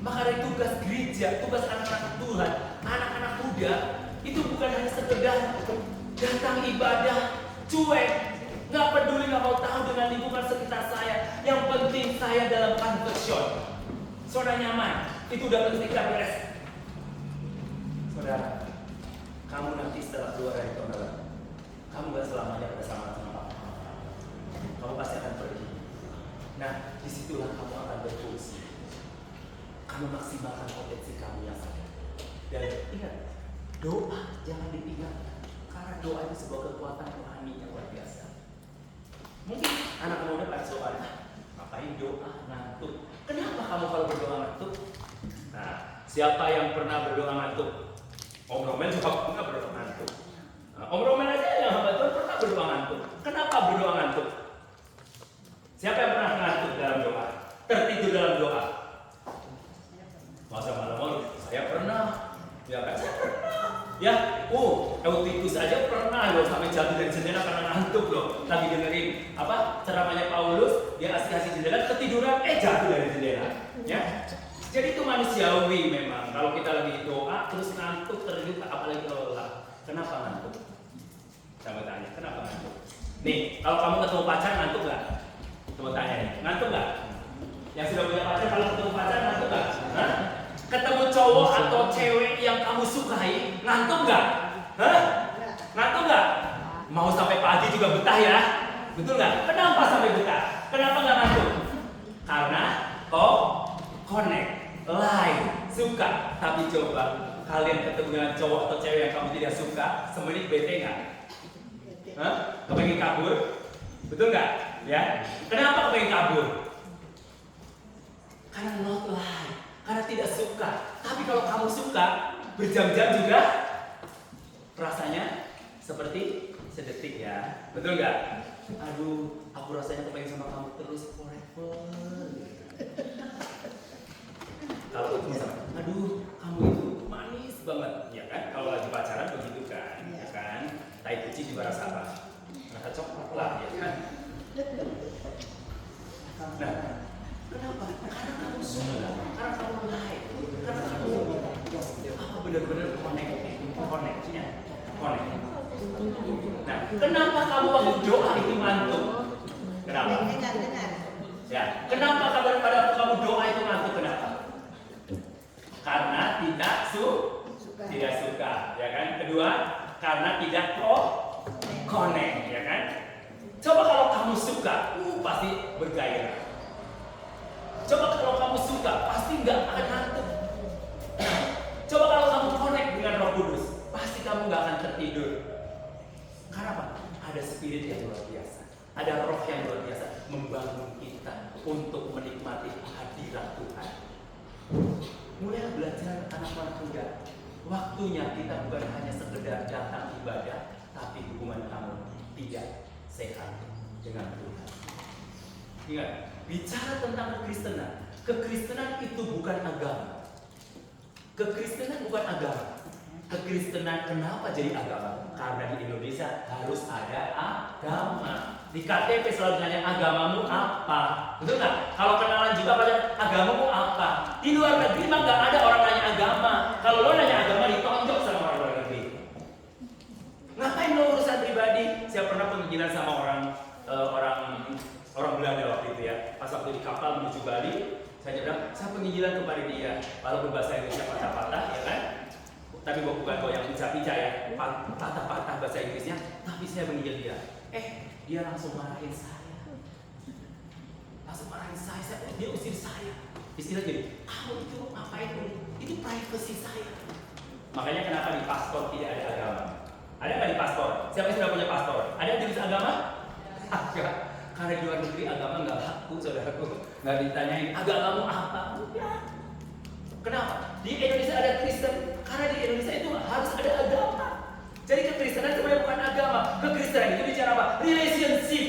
Maka dari tugas gereja, tugas anak-anak Tuhan, anak-anak muda, itu bukan hanya sekedar datang ibadah, cuek, nggak peduli, nggak mau tahu dengan lingkungan sekitar saya. Yang penting saya dalam conversion. Saudara nyaman, itu udah penting, kita beres. Saudara, kamu nanti setelah keluar dari tunnel, kamu gak selamanya bersama Papa. Kamu pasti akan pergi. Nah, disitulah kamu akan berfungsi. Kamu maksimalkan potensi kamu yang ada. Dan ingat, doa jangan ditinggalkan. Karena doa itu sebuah kekuatan rohani yang luar biasa. Mungkin anak muda pada soal, ngapain doa ngantuk? Kenapa kamu kalau berdoa ngantuk? Nah, siapa yang pernah berdoa ngantuk? Om Romen juga pernah berdoa ngantuk. Nah, Om Romen aja yang hamba Tuhan pernah berdoa ngantuk. Kenapa berdoa ngantuk? Siapa yang pernah ngantuk dalam doa? Tertidur dalam doa? Masa malam-malam? Saya pernah. Ya kan? Saya pernah. Ya, Eutikus aja pernah loh sampai jatuh dari jendela karena ngantuk loh. Lagi dengerin apa ceramahnya Paulus, dia asik-asik jendela, ketiduran, jatuh dari jendela. Ya, jadi itu manusiawi memang. Kalau kita lagi doa terus ngantuk terjun, apalagi kalau lelah. Kenapa ngantuk? Saya mau tanya, kenapa ngantuk? Nih, kalau kamu ketemu pacar ngantuk nggak? Coba tanya nih, ngantuk nggak? Yang sudah punya pacar kalau ketemu pacar ngantuk nggak? Hah? Ketemu cowok atau cewek yang kamu sukai, ngantuk nggak? Hah? Ngantuk nggak? Mau sampai pagi juga betah ya? Betul nggak? Kenapa sampai betah? Kenapa nggak ngantuk? Karena connect, like, suka. Tapi coba kalian ketemu dengan cowok atau cewek yang kamu tidak suka, semenit bete nggak? Hah? Kepengen kabur? Betul nggak? Ya? Kenapa kepengen kabur? Karena not like. Karena tidak suka. Tapi kalau kamu suka, berjam-jam juga rasanya seperti sedetik ya. Betul nggak? Aduh, aku rasanya kepengen sama kamu terus forever. Kalau itu misalnya, aduh, kamu itu manis banget, ya kan? Kalau lagi pacaran begitu kan, ya kan? Tai kucing juga rasa apa? Rasa coklat lah, ya kan? Nah, kenapa? Karena kamu suka, karena kamu like, karena kamu benar-benar connect. Nah, kenapa kamu waktu doa itu ngantuk? Kenapa? Ya, kenapa kamu doa itu ngantuk? Kenapa? Karena tidak suka, ya kan? Kedua, karena tidak connect, ya kan? Coba kalau kamu suka, pasti bergairah. Coba kalau kamu suka, pasti nggak akan ngantuk. Coba kalau kamu connect dengan Roh Kudus, pasti kamu nggak akan tertidur. Karena apa? Ada spirit yang luar biasa, ada roh yang luar biasa membangun kita untuk menikmati hadirat Tuhan. Mulai belajar anak-anak muda. Waktunya kita bukan hanya sekedar datang ibadah, tapi hubungan kamu tidak sehat dengan Tuhan. Ingat, bicara tentang kekristenan. Kekristenan itu bukan agama. Kekristenan bukan agama. Kekristenan kenapa jadi agama? Karena di Indonesia harus ada agama. Di KTP selalu ditanya agamamu apa? Betul nggak? Kalau kenalan juga pada agamamu apa? Di luar negeri mah nggak ada orang nanya agama. Kalau lo nanya agama ditonjok sama orang luar negeri. Ngapain lo urusan pribadi? Saya pernah penginjilan sama orang Belanda waktu itu ya. Pas waktu di kapal menuju Bali, saya bilang saya penginjilan kepada dia. Walaupun bahasa Indonesia patah-patah, ya kan? Tapi bukan yang pincah-pincah ya, patah-patah bahasa Inggrisnya. Tapi saya menginjil dia. Dia langsung marahin saya. Dia usir saya. Istilah gini, kamu itu ngapain? Itu privasi saya. Makanya kenapa di paspor tidak ada agama? Ada nggak di paspor? Siapa yang sudah punya paspor? Ada yang tulis agama? Enggak. Karena di luar negeri agama nggak laku, saudaraku. Nggak ditanyain agamamu apa? Enggak. Kenapa? Di Indonesia ada Kristen. Karena di Indonesia itu harus ada agama. Jadi kekristenan sebenarnya bukan agama. Kekristenan itu bicara apa? Relationship,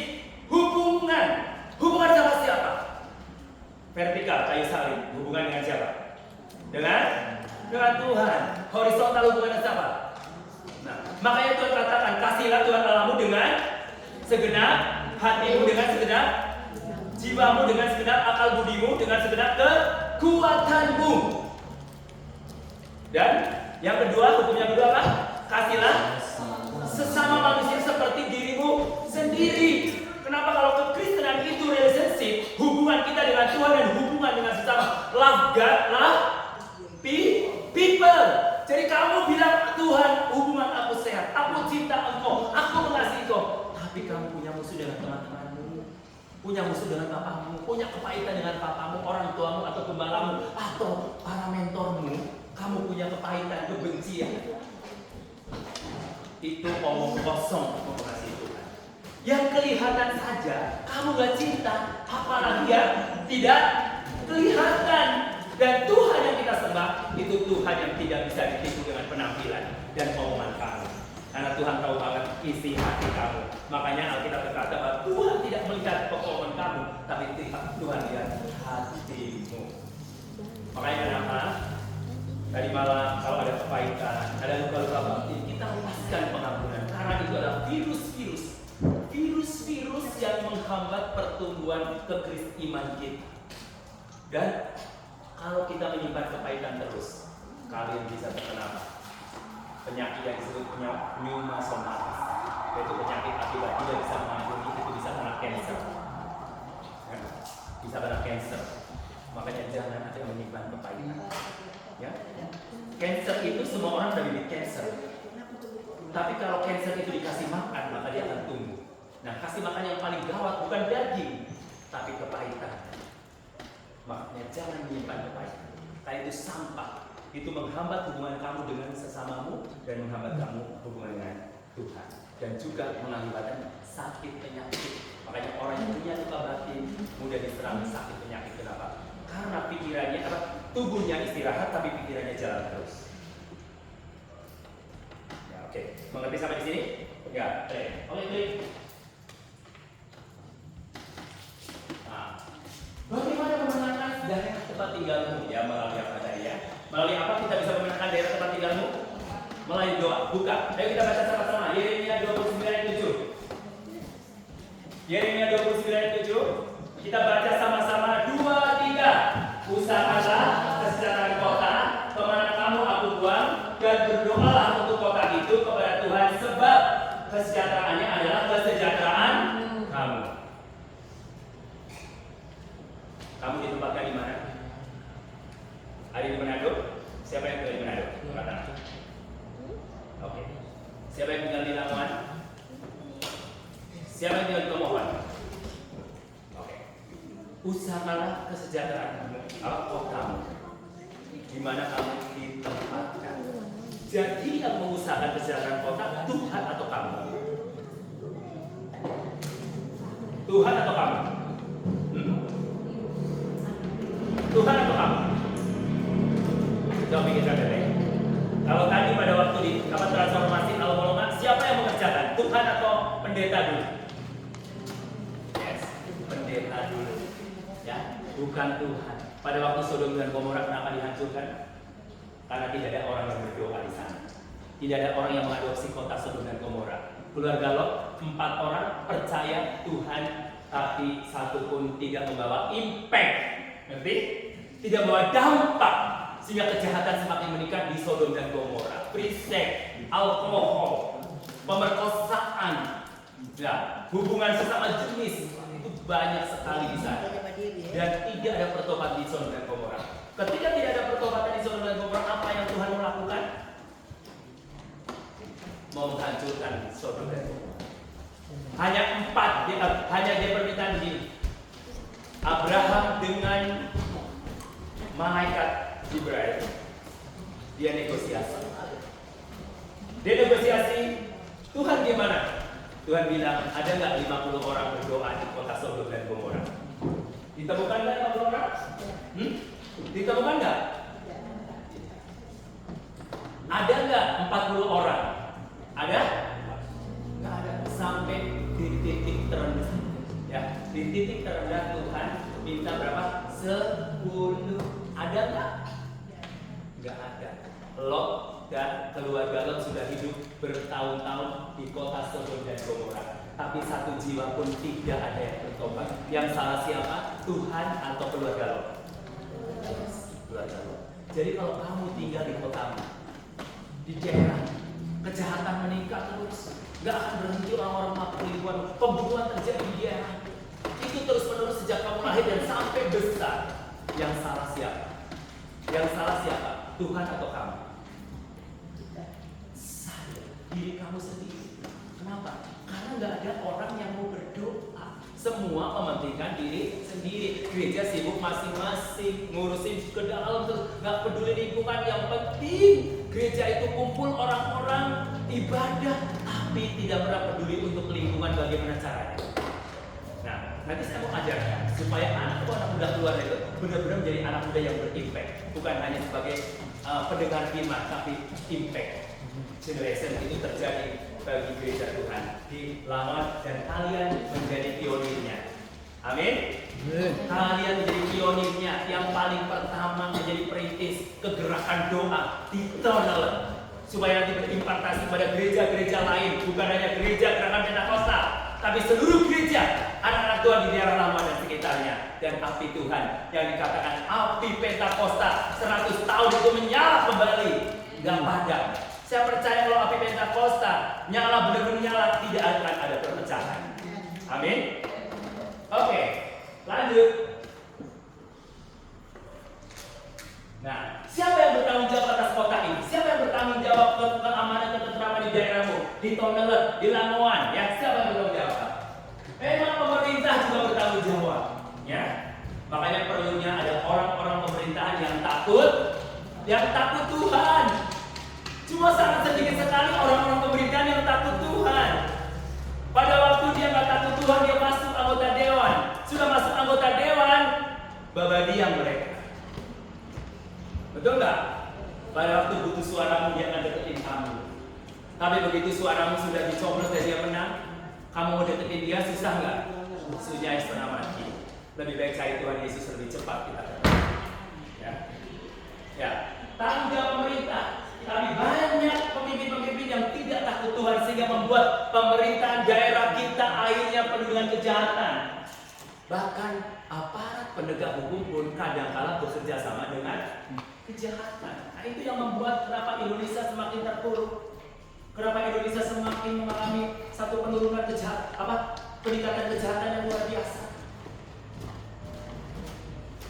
hubungan. Hubungan sama siapa? Vertikal, kayu salib. Hubungan dengan siapa? Dengan Tuhan. Horizontal hubungan dengan siapa? Nah, makanya Tuhan katakan, kasihlah Tuhan Allahmu dengan segenap hatimu, dengan segenap jiwamu, dengan segenap akal budimu, dengan segenap kekuatanmu. Dan yang kedua, hukum yang kedua apa? Kasihlah sesama manusia seperti dirimu sendiri. Kenapa? Kalau kekristenan itu relationship, hubungan kita dengan Tuhan dan hubungan dengan sesama. Love God, love people. Jadi kamu bilang, Tuhan, hubungan aku sehat, aku cinta engkau, aku mengasihi engkau. Tapi kamu punya musuh dengan teman-temanmu, punya musuh dengan papamu, punya kepahitan dengan papamu, orang tuamu atau gembalamu, atau para mentormu. Kamu punya kepahitan, kebencian. Itu omong kosong mengasihi Tuhan. Yang kelihatan saja kamu gak cinta, apalagi yang tidak kelihatan. Dan Tuhan yang kita sembah itu Tuhan yang tidak bisa ditipu dengan penampilan dan omongan kamu. Karena Tuhan tahu banget isi hati kamu. Makanya Alkitab berkata bahwa Tuhan tidak melihat pepohonan kamu, tapi Tuhan lihat hatimu. Makanya kenapa? Tadi malam kalau ada kepahitan, ada luka-luka batin, kita lepaskan pengampunan. Karena itu adalah virus yang menghambat pertumbuhan iman kita. Dan kalau kita menyimpan kepahitan terus, kalian bisa terkena penyakit yang disebut pneumosomatis, yaitu penyakit akibat tidak bisa mengampuni, itu bisa kena cancer. Bisa kena cancer. Makanya jangan ada yang menyimpan kepahitan. Ya, cancer itu semua orang ada bibit cancer. Tapi kalau cancer itu dikasih makan, maka dia akan tumbuh. Nah, kasih makan yang paling gawat bukan daging, tapi kepahitan. Makanya jangan menyimpan kepahitan. Karena itu sampah. Itu menghambat hubungan kamu dengan sesamamu dan menghambat kamu hubungan dengan Tuhan. Dan juga mengakibatkan sakit penyakit. Makanya orang yang punya luka batin mudah diserang sakit penyakit. Kenapa? Karena pikirannya tubuhnya istirahat tapi pikirannya jalan terus. Ya, oke. Mengerti sampai di sini? Ya, oke. Nah, bagaimana memenangkan daerah tempat tinggalmu? Ya, melalui apa tadi ya? Melalui apa kita bisa memenangkan daerah tempat tinggalmu? Melalui doa. Buka. Ayo kita baca sama-sama. Yeremia 29:7. Yeremia 29:7. Kita baca sama-sama 2-3. Usahakanlah kesejahteraan kota kemana kamu aku buang, dan berdoalah untuk kota itu kepada Tuhan, sebab kesejahteraannya adalah kesejahteraan kamu. Kamu ditempatkan di mana? Ada di Manado? Siapa yang tinggal di Manado? Oke. Siapa yang tinggal di Lamongan? Siapa yang tinggal di Tomohon? Usahakanlah kesejahteraan kotamu di mana kamu ditempatkan. Jadi yang mengusahakan kesejahteraan kota Tuhan atau kamu? Tuhan atau kamu? Tuhan atau kamu? Coba pikirkan deh. Kalau tadi pada waktu di transformasi awal-awal, siapa yang mengerjakan? Tuhan atau pendeta dulu? Yes, pendeta dulu. Ya, bukan Tuhan. Pada waktu Sodom dan Gomora kenapa dihancurkan? Karena tidak ada orang yang berdoa di sana. Tidak ada orang yang mengadopsi kota Sodom dan Gomora. Keluarga Lot, 4 orang percaya Tuhan, tapi satu pun tidak membawa impact. Ngerti? Tidak membawa dampak, sehingga kejahatan semakin meningkat di Sodom dan Gomora. Free sex, alkohol, pemerkosaan, ya, hubungan sesama jenis itu banyak sekali di sana. Dan tidak ada pertobatan di Sodom dan Gomora. Ketika tidak ada pertobatan di Sodom dan Gomora, apa yang Tuhan mau lakukan? Mau menghancurkan Sodom dan Gomora. Hanya dia permintaan begini. Abraham dengan malaikat Jibril, dia negosiasi. Tuhan gimana? Tuhan bilang, ada nggak 50 orang berdoa di kota Sodom dan Gomora? Ditemukan nggak 50 orang? Ditemukan nggak? Ada nggak 40 orang? Ada? Nggak ada. Sampai di titik terendah. Ya, di titik terendah Tuhan minta berapa? 10. Ada nggak? Nggak ada. Lot dan keluarga Lot sudah hidup bertahun-tahun di kota Sodom dan Gomora, tapi satu jiwa pun tidak ada yang bertobat. Yang salah siapa? Tuhan atau keluarga Lot? Jadi kalau kamu tinggal di kotamu, di daerah, kejahatan meningkat terus, nggak akan berhenti orang-orang melakukan penipuan, pembunuhan terjadi di daerah. Itu terus menerus sejak kamu lahir dan sampai besar. Yang salah siapa? Yang salah siapa? Tuhan atau kamu? Saya, diri kamu sendiri. Kenapa? Karena nggak ada orang yang mau berdoa. Semua mementingkan diri sendiri. Gereja sibuk masing-masing, ngurusin ke dalam terus, nggak peduli lingkungan. Yang penting gereja itu kumpul orang-orang ibadah, tapi tidak pernah peduli untuk lingkungan bagaimana caranya. Nah, nanti saya mau ajarkan supaya anak muda keluar itu benar-benar menjadi anak muda yang berimpact, bukan hanya sebagai pendengar firman, tapi impact generation itu terjadi bagi gereja Tuhan di Lawan, dan kalian menjadi pionirnya. Amin. Kalian menjadi pionirnya, yang paling pertama menjadi perintis kegerakan doa di Tonelen, supaya nanti berimpartasi pada gereja-gereja lain, bukan hanya gereja Gerakan Pentakosta, tapi seluruh gereja anak-anak Tuhan di daerah Lama dan sekitarnya. Dan api Tuhan yang dikatakan api Pentakosta 100 tahun itu menyala kembali, gak padam. Saya percaya kalau api Pentakosta nyala, benar-benar nyala, tidak akan ada perpecahan. Amin. Oke, lanjut. Nah, siapa yang bertanggung jawab atas kota ini? Siapa yang bertanggung jawab keamanan, ketentraman di daerahmu? Di Tonelen, di Langoan, ya, siapa yang bertanggung jawab? Memang pemerintah juga bertanggung jawab, ya. Makanya perlunya ada orang-orang pemerintahan yang takut Tuhan. Cuma sangat sedikit sekali orang-orang pemerintahan yang takut Tuhan. Pada waktu dia nggak takut Tuhan, dia masuk anggota dewan. Sudah masuk anggota dewan, babadian mereka. Betul nggak? Pada waktu butuh suaramu, dia akan deketin kamu. Tapi begitu suaramu sudah dicoblos dan dia menang, kamu mau deketin dia, susah nggak? Musuhnya setengah mati. Lebih baik cari Tuhan Yesus lebih cepat kita. Ya. Tanggung jawab pemerintah. Tapi banyak pemimpin-pemimpin yang tidak takut Tuhan sehingga membuat pemerintahan daerah kita akhirnya penuh dengan kejahatan. Bahkan aparat penegak hukum pun kadang-kala bekerja sama dengan kejahatan. Nah, itu yang membuat kenapa Indonesia semakin terpuruk. Kenapa Indonesia semakin mengalami satu penurunan peningkatan kejahatan yang luar biasa.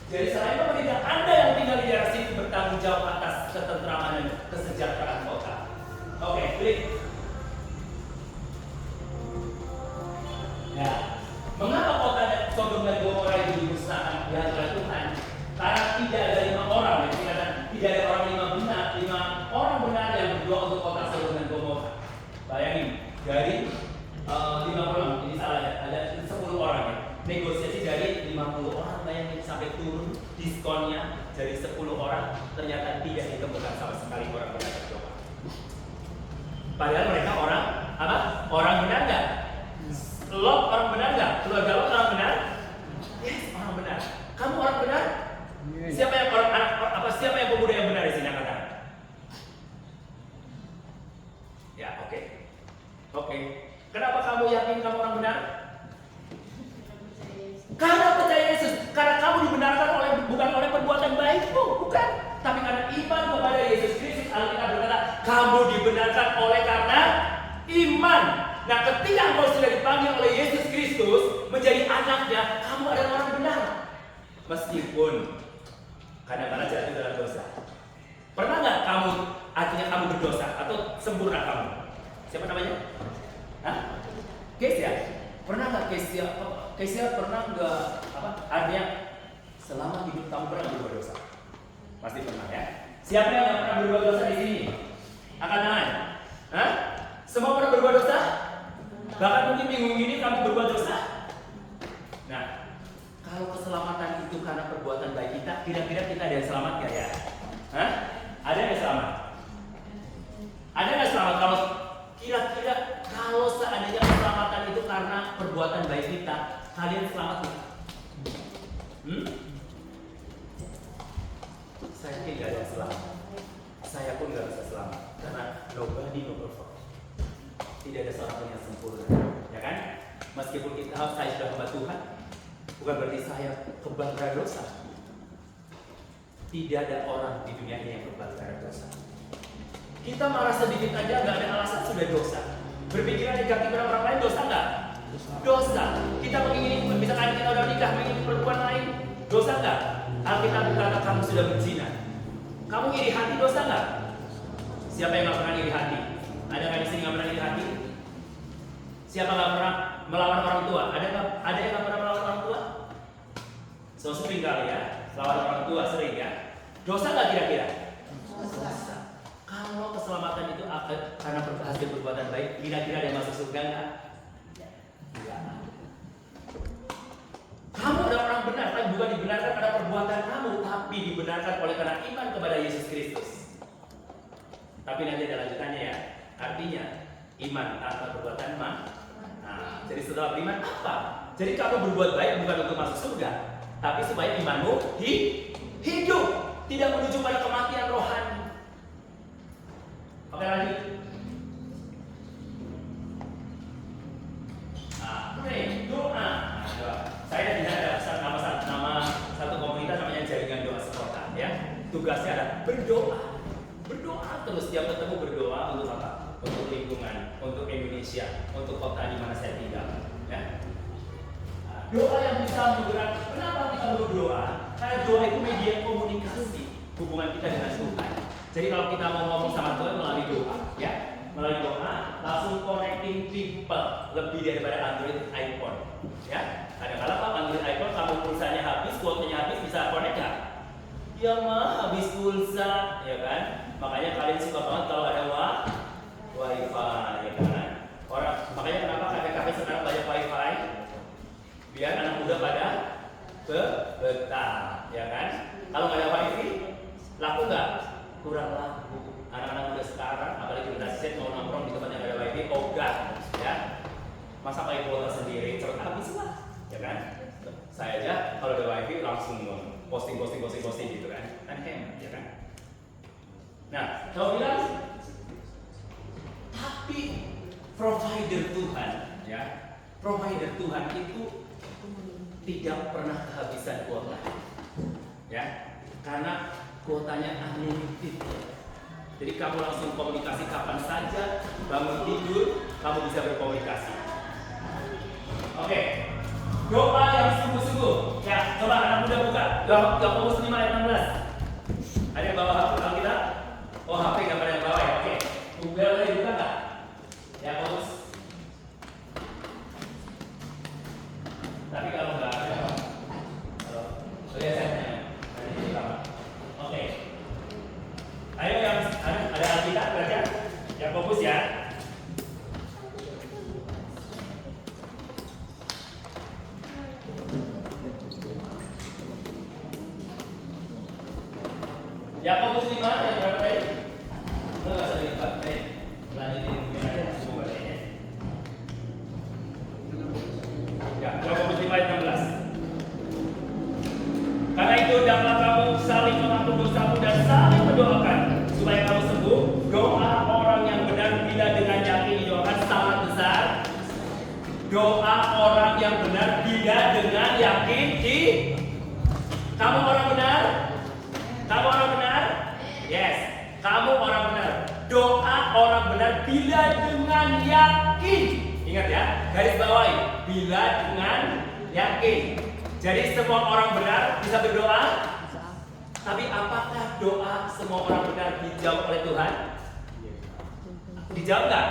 Jadi selain pemerintah, Anda yang tinggal di daerah situ bertanggung jawab atas ketentraman dan kesejahteraan kota. Oke, klik. Ya, mengapa kota Sodom dan Gomora itu dimusnahkan oleh Tuhan? Karena tidak ada 5 orang, tidak ada orang 5 orang benar yang berdoa untuk kota Sodom dan Gomora. Bayangin, dari 50 orang, ini salah ya, ada 10 orang ya. Negosiasi dari 50 orang, bayangin sampai turun diskonnya dari 10 orang, ternyata tidak ditemukan sama sekali orang benar berdoa. Padahal mereka orang apa? Orang benar nggak? Lot orang benar nggak? Keluarga Lot orang benar? Yes, orang benar. Kamu orang benar? Siapa yang siapa yang pemuda yang benar di sini katakan? Ya, oke. Kenapa kamu yakin kamu orang benar? Karena percaya Yesus, karena kamu dibenarkan bukan oleh perbuatan baikmu, bukan, tapi karena iman kepada Yesus Kristus. Alkitab berkata, kamu dibenarkan oleh karena iman. Nah, ketika engkau sudah dipanggil oleh Yesus Kristus menjadi anaknya, kamu adalah orang benar. Meskipun kadang-kadang jatuh dalam dosa. Pernah nggak kamu akhirnya kamu berdosa atau sempurna kamu? Siapa namanya? Hah? Kesia. Pernah nggak Kesia pernah nggak artinya selama hidup kamu pernah berbuat dosa? Pasti pernah ya. Siapa yang nggak pernah berbuat dosa di sini? Angkat tangan. Hah? Semua pernah berbuat dosa? Bahkan mungkin minggu ini kamu berbuat dosa. Nah, kalau keselamatan itu karena perbuatan baik kita, kira-kira kita ada yang selamat nggak ya? Hah? Ada yang selamat? Ada yang selamat? Kalau kira-kira kalau seandainya keselamatan itu karena perbuatan baik kita, kalian selamat nggak? Saya tidak ada yang selamat. Saya pun nggak bisa selamat karena nobody no perfect. Tidak ada seorang yang sempurna, ya kan? Meskipun saya sudah hamba Tuhan, bukan berarti saya kebal berdosa. Tidak ada orang di dunia ini yang berbuat karena dosa. Kita marah sedikit aja nggak ada alasan sudah dosa. Berpikiran negatif pada orang lain dosa nggak? Dosa. Kita mengingini, misalkan kita udah nikah mengingini perempuan lain, dosa nggak? Alkitab berkata kamu sudah berzina. Kamu iri hati dosa nggak? Siapa yang nggak pernah iri hati? Ada nggak di sini nggak pernah iri hati? Siapa nggak pernah melawan orang tua? Ada yang nggak pernah melawan orang tua? So sering kali ya, melawan orang tua sering ya. Dosa nggak kira-kira? Dosa. Kalau keselamatan itu karena hasil perbuatan baik, kira-kira dia masuk surga nggak? Tidak. Kamu adalah orang benar, tapi bukan dibenarkan karena perbuatan kamu, tapi dibenarkan oleh karena iman kepada Yesus Kristus. Tapi nanti ada lanjutannya ya. Artinya iman tanpa perbuatan mah. Nah, jadi setelah beriman apa? Jadi kamu berbuat baik bukan untuk masuk surga, tapi supaya imanmu hidup, tidak menuju pada kematian rohani. Oke lanjut. Doa. Saya tidak ada nama satu komunitas namanya Jaringan Doa Sekota ya. Tugasnya adalah berdoa terus, setiap ketemu berdoa untuk apa? Untuk lingkungan, untuk Indonesia, untuk kota di mana saya tinggal ya. Doa yang bisa menggerakkan. Kenapa kita berdoa? Karena doa itu media komunikasi hubungan kita dengan Tuhan. Jadi kalau kita mau ngomong sama Tuhan melalui doa ya, melalui doa langsung connecting people lebih daripada Android iPhone ya. Kadang-kadang kalau Android iPhone kamu pulsanya habis, kuotanya habis, bisa connect nggak? Ya mah habis pulsa ya kan. Makanya kalian suka banget kalau ada wifi ya kan. Makanya kenapa kafe-kafe sekarang banyak wifi? Biar anak muda pada betah ya kan. Kalau nggak ada wifi laku nggak? Kurang laku. Anak-anak muda sekarang apalagi generasi Z mau nongkrong di tempat yang ada wifi ogah ya. Masa pakai kuota sendiri cepat habis lah ya kan. Saya aja kalau ada wifi langsung posting gitu kan hemat ya kan. Nah kalau bilang tapi provider Tuhan ya, provider Tuhan itu tidak pernah kehabisan kuota ya, karena kuotanya unlimited. Jadi kamu langsung komunikasi kapan saja, bangun tidur kamu bisa berkomunikasi. Oke. Doa yang sungguh-sungguh. Ya, coba anak muda buka. Yakobus 5 ayat 16. Ada yang bawa HP Alkitab? Oh, HP gambar yang bawah ya. Oke. Google boleh buka nggak? Yakobus. Tapi kalau nggak ada, lihat saya. Oke. Ayo yang ada Alkitab baca. Yakobus ya. Yakobus 5 yang berapa tadi? Enggak usah lipat. Lanjutin mungkin aja semua bacanya. Ya, Yakobus 5 ayat 16. Karena itu hendaklah kamu saling mengampuni dosamu dan saling mendoakan supaya kamu sembuh. Doa orang yang benar bila dengan yakin didoakan sangat besar. Doa orang yang benar bila dengan yakin kamu orang benar? Kamu orang benar? Yes, kamu orang benar. Doa orang benar bila dengan yakin. Ingat ya, garis bawahi. Bila dengan yakin. Jadi semua orang benar bisa berdoa. Tapi apakah doa semua orang benar dijawab oleh Tuhan? Dijawab nggak?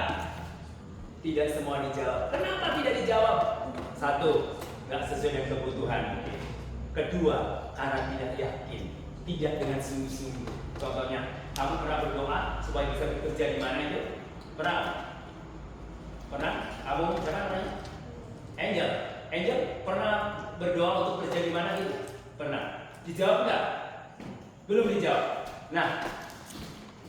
Tidak semua dijawab. Kenapa tidak dijawab? Satu, nggak sesuai dengan kebutuhan. Kedua, karena tidak yakin. Tidak dengan sungguh-sungguh. Contohnya, kamu pernah berdoa supaya bisa bekerja di mana itu? Pernah? Pernah? Kamu siapa namanya? Angel pernah berdoa untuk kerja di mana itu? Pernah. Dijawab nggak? Belum dijawab. Nah,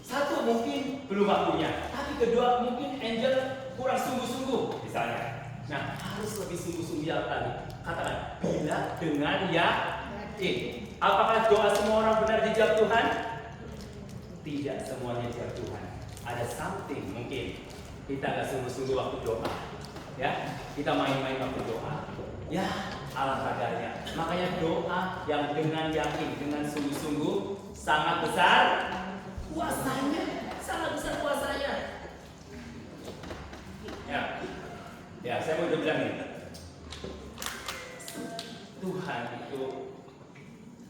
satu mungkin belum waktunya, tapi kedua mungkin Angel kurang sungguh-sungguh misalnya. Nah, harus lebih sungguh-sungguh tadi. Katakan bila dengan yakin. Apakah doa semua orang benar dijawab Tuhan? Tidak semuanya dijawab Tuhan. Ada something mungkin kita nggak sungguh-sungguh waktu doa, ya kita main-main waktu doa, ya ala kadarnya. Makanya doa yang dengan yakin, dengan sungguh-sungguh sangat besar kuasanya, sangat besar kuasanya. Ya, saya mau bilang ini. Tuhan itu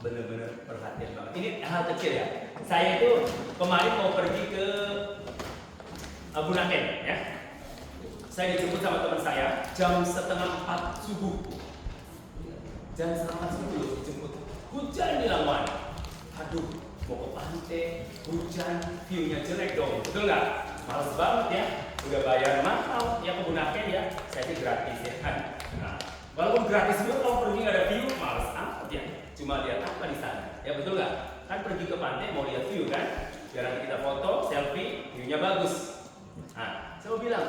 benar-benar perhatian banget. Ini hal kecil ya. Saya itu kemarin mau pergi ke Bunaken ya. Saya dijemput sama teman saya jam 3:30 subuh. Jam 3:30 subuh dijemput. Hujan di Lamongan. Aduh, mau ke pantai, hujan, view-nya jelek dong. Betul nggak? Males banget ya. Udah bayar mahal ya ke Bunaken ya. Saya sih gratis ya kan. Nah, walaupun gratis juga kalau pergi nggak ada view, males amat ya. Cuma lihat apa di sana. Ya betul nggak? Kan pergi ke pantai mau lihat view kan? Biar nanti kita foto, selfie, view-nya bagus. Nah, saya mau bilang,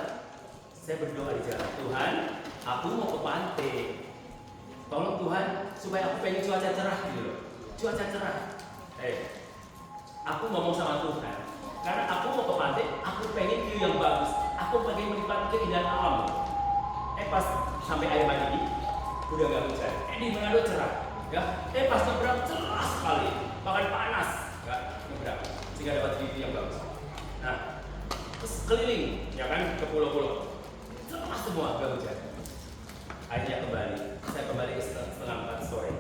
saya berdoa di jalan, Tuhan, aku mau ke pantai. Tolong Tuhan, supaya aku pengen cuaca cerah gitu loh. Cuaca cerah. Aku ngomong sama Tuhan, karena aku mau ke pantai, aku pengen view yang bagus. Aku pengen menikmati keindahan alam. Pas sampai air mandi, udah nggak hujan. Di Manado cerah. Ya, pas nyebrang cerah sekali, bahkan panas. Nggak nyebrang, sehingga dapat view yang bagus. Nah, terus keliling, ya kan, ke pulau-pulau. Cerah semua, nggak hujan. Akhirnya saya kembali ke 3:30 sore.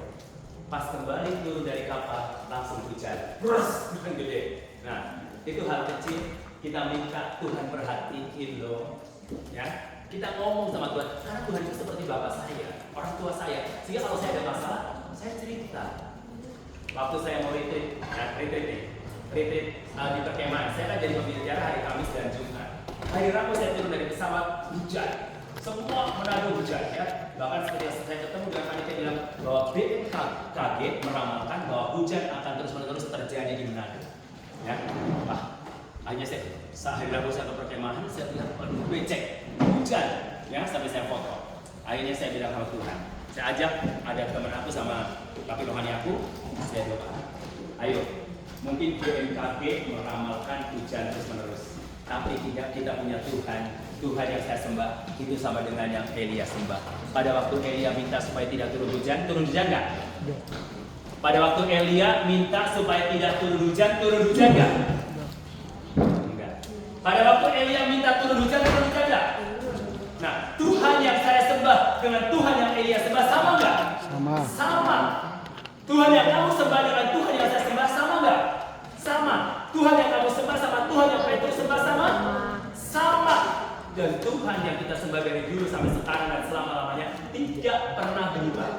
Pas kembali turun dari kapal, langsung hujan. Brus, hujan gede. Nah, itu hal kecil, kita minta Tuhan perhatiin loh. Ya, kita ngomong sama Tuhan, karena Tuhan itu seperti bapak saya, orang tua saya. Sehingga kalau saya ada masalah, saya cerita. Waktu saya mau retreat di perkemahan, saya kan jadi pembicara hari Kamis dan Jumat. Hari Rabu saya turun dari pesawat, hujan. Semua Manado hujan ya. Bahkan seperti yang saya ketemu dengan panitia bilang bahwa BMKG meramalkan bahwa hujan akan terus-menerus terjadi di Manado. Ya, hanya saya hari Rabu saya ke perkemahan, saya lihat becek hujan, ya sampai saya foto. Akhirnya saya bilang sama Tuhan, saya ajak ada teman aku sama laki rohani aku, saya doa. Ayo, mungkin BMKG meramalkan hujan terus-menerus, tapi tidak, kita punya Tuhan. Tuhan yang saya sembah itu sama dengan yang Elia sembah. Pada waktu Elia minta supaya tidak turun hujan nggak? Pada waktu Elia minta supaya tidak turun hujan nggak? Enggak. Pada waktu Elia minta turun hujan nggak? Nah, Tuhan yang saya sembah dengan Tuhan yang Elia sembah sama nggak? Sama. Tuhan yang kamu sembah dengan Tuhan yang saya sembah sama nggak? Sama. Tuhan yang kamu sembah sama Tuhan yang Petrus sembah sama? Sama. Dan Tuhan yang kita sembah dari dulu sampai sekarang dan selama-lamanya tidak pernah berubah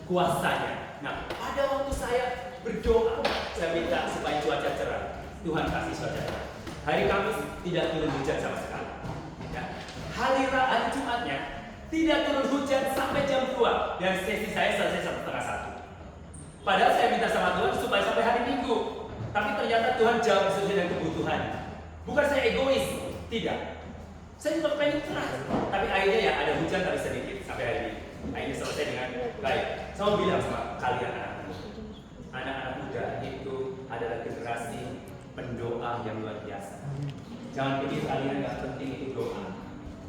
kuasanya. Nah, pada waktu saya berdoa, saya minta supaya cuaca cerah. Tuhan kasih cuaca cerah. Hari Kamis tidak turun hujan sama sekali. Ya. Hari Jumatnya tidak turun hujan sampai jam 2 dan sesi saya selesai 1:30. Padahal saya minta sama Tuhan supaya sampai hari Minggu. Tapi ternyata Tuhan jawab sesuai dengan kebutuhan. Bukan saya egois, tidak. Saya juga pengen cerah, tapi akhirnya ya ada hujan tapi sedikit sampai hari ini. Akhirnya selesai dengan baik. Saya mau bilang sama kalian anak-anak muda itu adalah generasi pendoa yang luar biasa. Jangan pikir kalian nggak penting itu doa,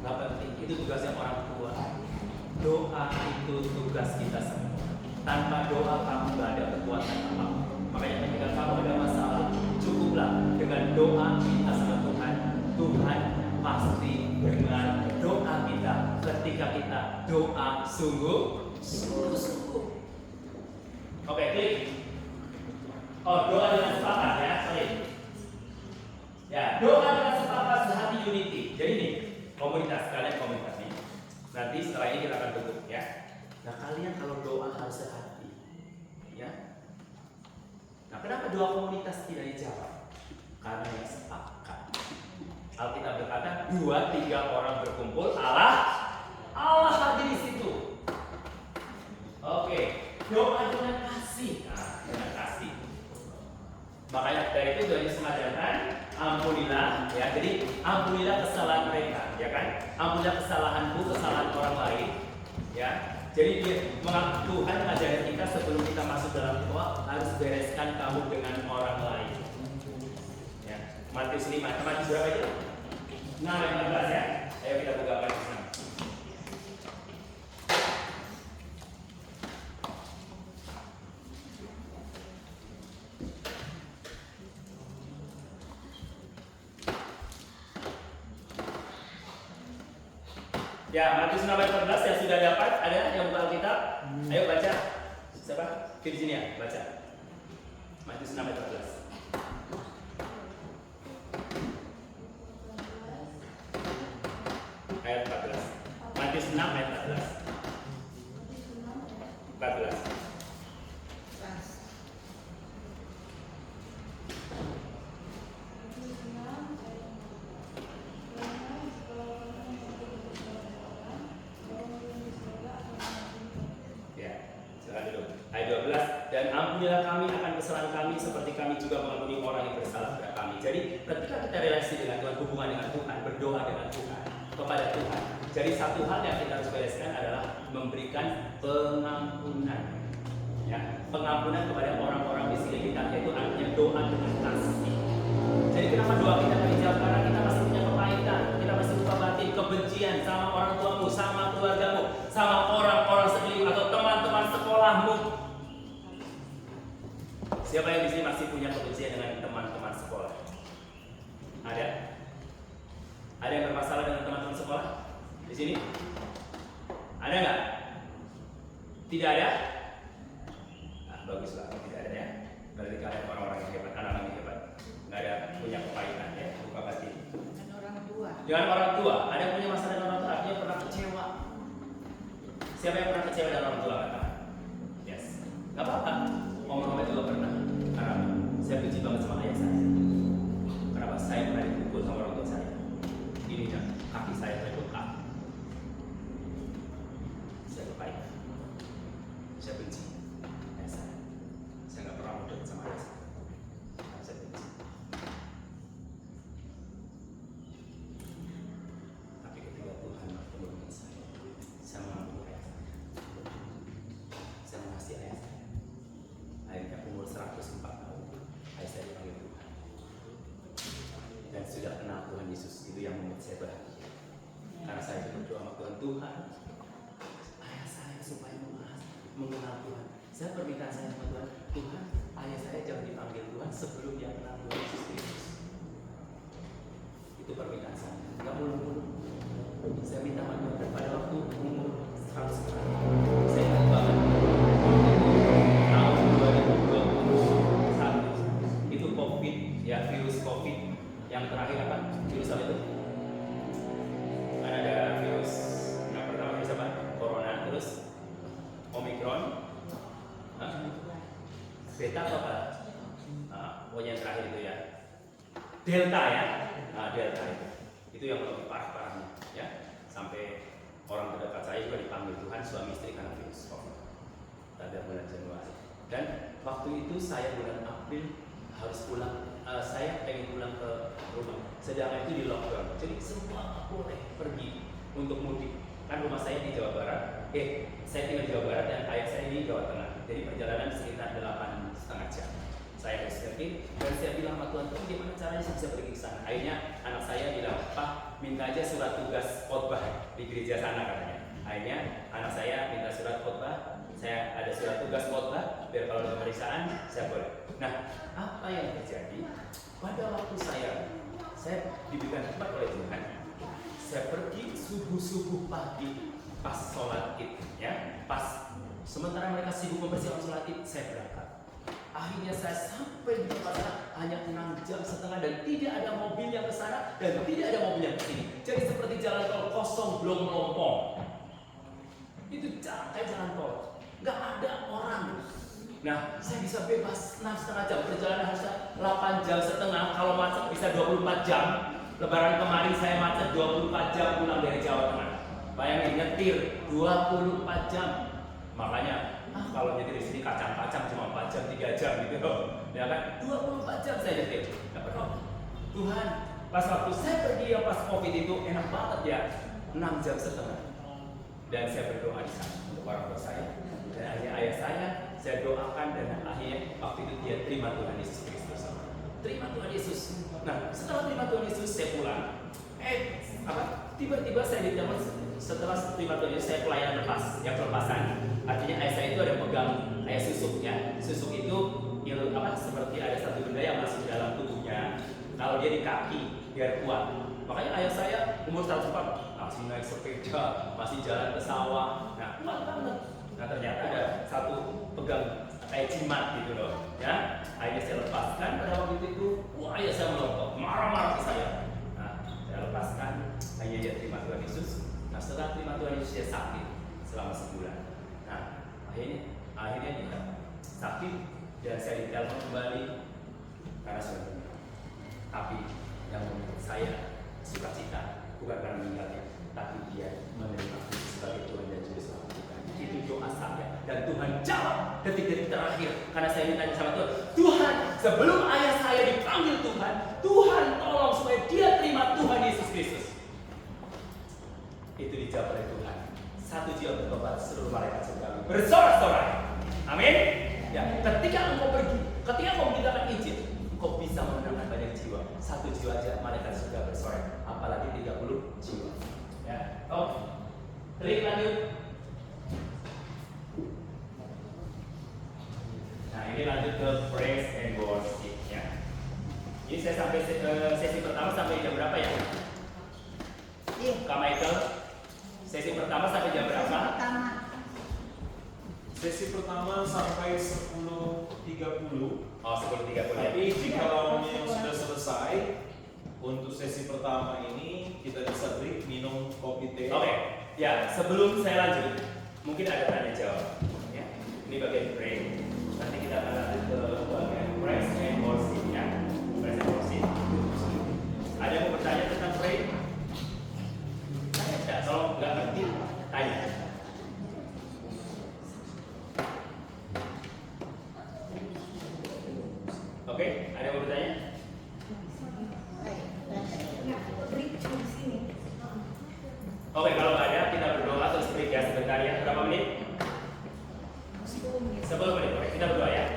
nggak penting. Itu tugasnya orang tua. Doa itu tugas kita semua. Tanpa doa kamu nggak ada kekuatan apa. Makanya ketika kamu ada masalah, cukuplah dengan doa kita sama Tuhan. Tuhan pasti dengar doa kita ketika kita doa sungguh-sungguh. Oke, klik. Oh, doa dengan sepakat ya, sorry. Ya, doa dengan sepakat sehati unity. Jadi nih, komunitas kalian komunitas nih. Nanti setelah ini kita akan tutup ya. Nah, kalian kalau doa harus sehati, ya. Nah, kenapa doa komunitas tidak dijawab? Karena yang sepakat. Alkitab berkata 2-3 orang berkumpul, Allah hadir di situ. Oke, doa dengan kasih. Nah, dengan kasih. Makanya dari itu dari sengajakan ampunilah, ya. Jadi ampunilah kesalahan mereka, ya kan? Ampunilah kesalahanku, kesalahan orang lain, ya. Jadi Tuhan ajarin kita sebelum kita masuk dalam doa harus bereskan kamu dengan orang lain. Ya. Matius 5, Matius berapa itu? 6:15 ya. Ayo kita buka Matius 6. Ya, Matius 6 ayat 14 yang sudah dapat, ada yang buka Alkitab? Ayo baca. Siapa? Virginia, baca. Matius 6 ayat 14. Ayat 14. Matius 6 ayat 14. 14. Dan ampunilah kami akan kesalahan kami seperti kami juga mengampuni orang yang bersalah kepada kami. Jadi ketika kita relasi dengan Tuhan, hubungan dengan Tuhan, berdoa dengan Tuhan, kepada Tuhan. Jadi satu hal yang kita harus bereskan adalah memberikan pengampunan. Ya, pengampunan kepada orang-orang di sini kita, yaitu artinya doa dengan kasih. Jadi kenapa doa kita tidak dijawab? Karena kita masih punya kepahitan, kita masih lupa batin, kebencian sama orang tuamu, sama keluargamu, sama orang-orang sekeliling atau teman-teman sekolahmu. Siapa yang di sini masih punya kebencian dengan teman-teman sekolah? Ada? Ada yang bermasalah dengan teman-teman sekolah? Di sini? Ada nggak? Tidak ada? Nah, baguslah kalau tidak ada ya. Berarti kalian orang-orang yang hebat, anak-anak yang hebat. Nggak ada punya kepahitan ya, lupa batin. Dengan orang tua. Dengan orang tua. Ada yang punya masalah dengan orang tua? Artinya pernah kecewa. Siapa yang pernah kecewa dengan orang tua? Kata? Yes. Nggak apa-apa. Om juga pernah. Karena saya benci banget sama ayah saya. Kenapa? Saya pernah dipukul sama orang tua saya. Ini kan kaki saya terluka. Saya lupain. Saya benci ayah saya. Saya nggak pernah mau dekat sama ayah saya. Karena saya benci. Tapi ketika Tuhan bertemu dengan saya mengampuni ayah saya. Saya mengasihi ayah saya. Akhirnya umur 104 tahun, ayah saya dipanggil Tuhan. Dan sudah kenal Tuhan Yesus, itu yang membuat saya bahagia. Karena saya berdoa sama Tuhan, Tuhan, ayah saya supaya mengenal Tuhan. Saya permintaan saya sama Tuhan, Tuhan, ayah saya jangan dipanggil Tuhan sebelum dia kenal Tuhan Yesus Kristus. Itu permintaan saya, nggak mulu-mulu. Saya minta sama Tuhan, pada waktu umur 100 tahun, saya ingat banget. Tahun 2021 itu COVID, ya virus COVID yang terakhir apa? Virus apa itu? Kan ada virus yang pertama virus apa? Corona, terus Omicron, Beta apa? Pokoknya yang terakhir itu ya, Delta ya, Delta itu yang lebih parah-parahnya, ya sampai orang terdekat saya juga dipanggil Tuhan suami istri karena virus COVID pada bulan Januari. Dan waktu itu saya bulan April harus pulang, saya pengen pulang ke rumah. Sedangkan itu di lockdown, jadi semua boleh pergi untuk mudik. Kan rumah saya di Jawa Barat, saya tinggal di Jawa Barat dan ayah saya di Jawa Tengah. Jadi perjalanan sekitar 8,5 jam. Saya harus pergi dan saya bilang sama Tuhan, gimana caranya saya bisa pergi ke sana? Akhirnya anak saya bilang, Pak, minta aja surat tugas khotbah di gereja sana katanya. Akhirnya anak saya minta surat khotbah. Saya ada surat tugas khotbah biar kalau ada pemeriksaan saya boleh. Nah, apa yang terjadi? Pada waktu saya diberikan tempat oleh Tuhan. Saya pergi subuh pagi pas sholat Id, ya. Pas sementara mereka sibuk mempersiapkan sholat Id, saya berangkat. Akhirnya saya sampai di tempat sana hanya 6,5 jam dan tidak ada mobil yang ke sana dan tidak ada mobil yang ke sini. Jadi seperti jalan tol kosong belum melompong. Itu kayak jalan tol. Nggak ada orang. Nah, saya bisa bebas 6,5 jam. Perjalanan harusnya 8,5 jam. Kalau macet bisa 24 jam. Lebaran kemarin saya macet 24 jam pulang dari Jawa Tengah. Bayangin nyetir 24 jam. Makanya kalau nyetir di sini kacang-kacang cuma 4 jam, 3 jam gitu. Ya kan? 24 jam saya nyetir. Dapat Tuhan, pas waktu saya pergi yang pas Covid itu enak banget ya. 6,5 jam. Dan saya berdoa di sana untuk orang tua saya. Dan akhirnya ayah saya doakan dan akhirnya waktu itu dia terima Tuhan Yesus Kristus. Terima Tuhan Yesus. Nah, setelah terima Tuhan Yesus saya pulang. Tiba-tiba saya ditembak setelah terima Tuhan Yesus saya pelayanan lepas, yang pelepasan. Artinya ayah saya itu ada pegang ayah susuk ya. Susuk itu seperti ada satu benda yang masuk dalam tubuhnya. Kalau dia di kaki biar kuat. Makanya ayah saya umur 104 masih naik sepeda, masih jalan ke sawah. Nah, kuat banget. Nah, ternyata ada satu pegang kayak jimat gitu loh, ya. Akhirnya saya lepaskan. Pada waktu itu, wah ya saya melontok, marah-marah ke saya. Nah, saya lepaskan. Akhirnya dia terima Tuhan Yesus. Nah, setelah terima Tuhan Yesus dia sakit selama sebulan. Nah, akhirnya dia sakit dan saya ditelepon kembali karena sudah meninggal. Tapi yang membuat saya sukacita bukan karena meninggalnya, tapi dia menerima Kristus sebagai Tuhan dan Juru Selamat kita. Itu doa saya dan Tuhan jawab detik-detik terakhir karena saya minta sama Tuhan, Tuhan sebelum ayah saya dipanggil Tuhan, Tuhan tolong supaya dia terima Tuhan Yesus Kristus. Itu dijawab oleh Tuhan. 1 jiwa bertobat, seluruh malaikat surgawi bersorak-sorai. Amin. Ya, ketika engkau pergi, ketika engkau memberitakan Injil, engkau bisa memenangkan banyak jiwa. 1 jiwa aja malaikat surga bersorak, apalagi 30 jiwa. Ya, klik lanjut. Nah, ini lanjut ke praise and worship ya. Ini saya sampai sesi pertama sampai jam berapa ya? Kak Michael, sesi pertama sampai jam berapa? Sesi pertama sampai 10.30. Oh, 10.30. Tapi jika lawannya sudah selesai, untuk sesi pertama ini kita bisa break minum kopi teh. Oke, ya sebelum saya lanjut, mungkin ada tanya jawab. Ya, ini bagian break. Nanti kita akan lanjut ke bagian praise and worship ya. Praise and worship. Ada yang mau bertanya tentang break? Tanya, tolong nggak ngerti, tanya. Oke, ada yang mau bertanya? Oke, kalau nggak